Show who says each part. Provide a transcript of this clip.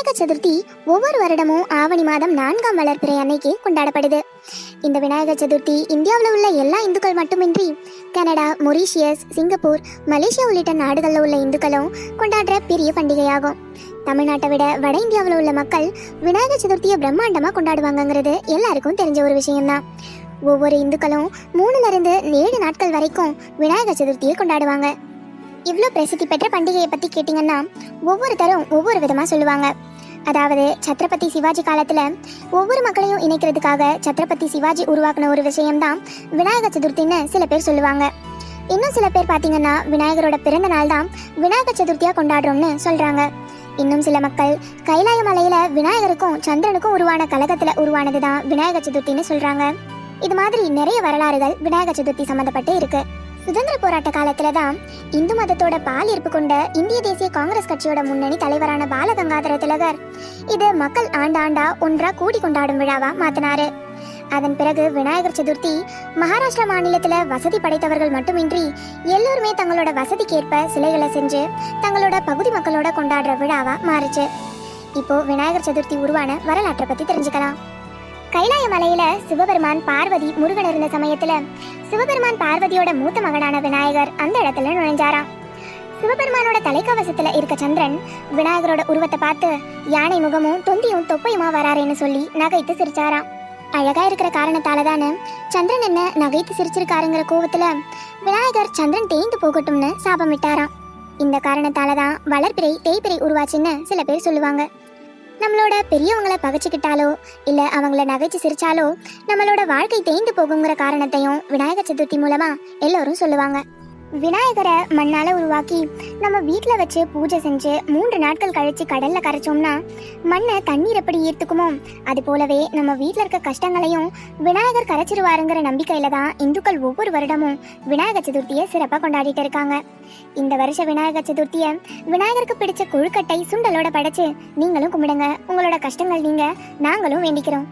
Speaker 1: விநாயகர் சதுர்த்தி ஒவ்வொரு வருடமும் ஆவணி மாதம் 4ஆம் வளர்பிறை அன்னைக்கு கொண்டாடப்படுது. இந்த விநாயகர் சதுர்த்தி இந்தியாவில் உள்ள எல்லா இந்துக்கள் மட்டுமின்றி கனடா, மொரீஷியஸ், சிங்கப்பூர், மலேசியா உள்ளிட்ட நாடுகளில் உள்ள இந்துக்களும் கொண்டாடுற பெரிய பண்டிகையாகும். தமிழ்நாட்டை விட வட இந்தியாவில் உள்ள மக்கள் விநாயகர் சதுர்த்தியை பிரம்மாண்டமாக கொண்டாடுவாங்கங்கிறது எல்லாருக்கும் தெரிஞ்ச ஒரு விஷயம்தான். ஒவ்வொரு இந்துக்களும் 3லிருந்து 7 நாட்கள் வரைக்கும் விநாயகர் சதுர்த்தியை கொண்டாடுவாங்க. இவ்வளோ பிரசித்தி பெற்ற பண்டிகையை பற்றி கேட்டிங்கன்னா ஒவ்வொருத்தரும் ஒவ்வொரு விதமாக சொல்லுவாங்க. அதாவது சத்ரபதி சிவாஜி காலத்தில் ஒவ்வொரு மக்களையும் இணைக்கிறதுக்காக சத்ரபதி சிவாஜி உருவாக்கின ஒரு விஷயம்தான் விநாயகர் சதுர்த்தின்னு சில பேர் சொல்லுவாங்க. இன்னும் சில பேர் பார்த்தீங்கன்னா விநாயகரோட பிறந்த நாள் தான் விநாயகர் சதுர்த்தியாக கொண்டாடுறோம்னு சொல்கிறாங்க. இன்னும் சில மக்கள் கைலாய மலையில் விநாயகருக்கும் சந்திரனுக்கும் உருவான கலகத்தில் உருவானது தான் விநாயகர் சதுர்த்தின்னு சொல்கிறாங்க. இது மாதிரி நிறைய வரலாறுகள் விநாயகர் சதுர்த்தி சம்மந்தப்பட்டு இருக்கு. சுதந்திர போராட்ட காலத்துல தான் இந்து மதத்தோட பால் ஈர்ப்பு கொண்ட இந்திய தேசிய காங்கிரஸ் கட்சியோட முன்னணி தலைவரான பாலகங்காதர திலகர் இது மக்கள் ஆண்டாண்டா ஒன்றா கூடி கொண்டாடும் விழாவா மாத்தினாரு. அதன் பிறகு விநாயகர் சதுர்த்தி மகாராஷ்டிரா மாநிலத்துல வசதி படைத்தவர்கள் மட்டுமின்றி எல்லோருமே தங்களோட வசதிக்கேற்ப சிலைகளை செஞ்சு தங்களோட பகுதி மக்களோட கொண்டாடுற விழாவா மாறுச்சு. இப்போ விநாயகர் சதுர்த்தி உருவான வரலாற்றை பத்தி தெரிஞ்சுக்கலாம். கைலாய மலையில சிவபெருமான், பார்வதி, முருகன் இருந்த சமயத்துல சிவபெருமான் பார்வதியோட மூத்த மகனான விநாயகர் அந்த இடத்துல நுழைஞ்சாராம். சிவபெருமானோட தலைக்கவசத்துல இருக்க சந்திரன் விநாயகரோட உருவத்தை பார்த்து யானை முகமும் தொந்தியும் தொப்பையுமா வராருன்னு சொல்லி நகைத்து சிரிச்சாராம். அழகா இருக்கிற காரணத்தால தானே சந்திரன் என்ன நகைத்து சிரிச்சிருக்காருங்கிற கோவத்துல விநாயகர் சந்திரன் தேய்ந்து போகட்டும்னு சாபம் விட்டாராம். இந்த காரணத்தாலதான் வளர்பிறை தேய்பிறை உருவாச்சுன்னு சில பேர் சொல்லுவாங்க. நம்மளோட பெரியவங்களை பகைச்சிக்கிட்டாலோ இல்லை அவங்கள நகைச்சு சிரிச்சாலோ நம்மளோட வாழ்க்கை தேய்ந்து போகுங்கிற காரணத்தையும் விநாயகர் சதுர்த்தி மூலமா எல்லோரும் சொல்லுவாங்க. விநாயகரை மண்ணால உருவாக்கி நம்ம வீட்டில் வச்சு பூஜை செஞ்சு 3 நாட்கள் கழிச்சு கடல்ல கரைச்சோம்னா மண்ணை தண்ணீர் எப்படி ஈர்த்துக்குமோ அது போலவே நம்ம வீட்டில் இருக்க கஷ்டங்களையும் விநாயகர் கரைச்சிருவாருங்கிற நம்பிக்கையில தான் இந்துக்கள் ஒவ்வொரு வருடமும் விநாயகர் சதுர்த்தியை சிறப்பாக கொண்டாடிட்டு இருக்காங்க. இந்த வருஷ விநாயகர் சதுர்த்தியை விநாயகருக்கு பிடிச்ச கொழுக்கட்டை சுண்டலோட படைச்சு நீங்களும் கும்பிடுங்க. உங்களோட கஷ்டங்கள் நீங்க நாங்களும் வேண்டிக்கிறோம்.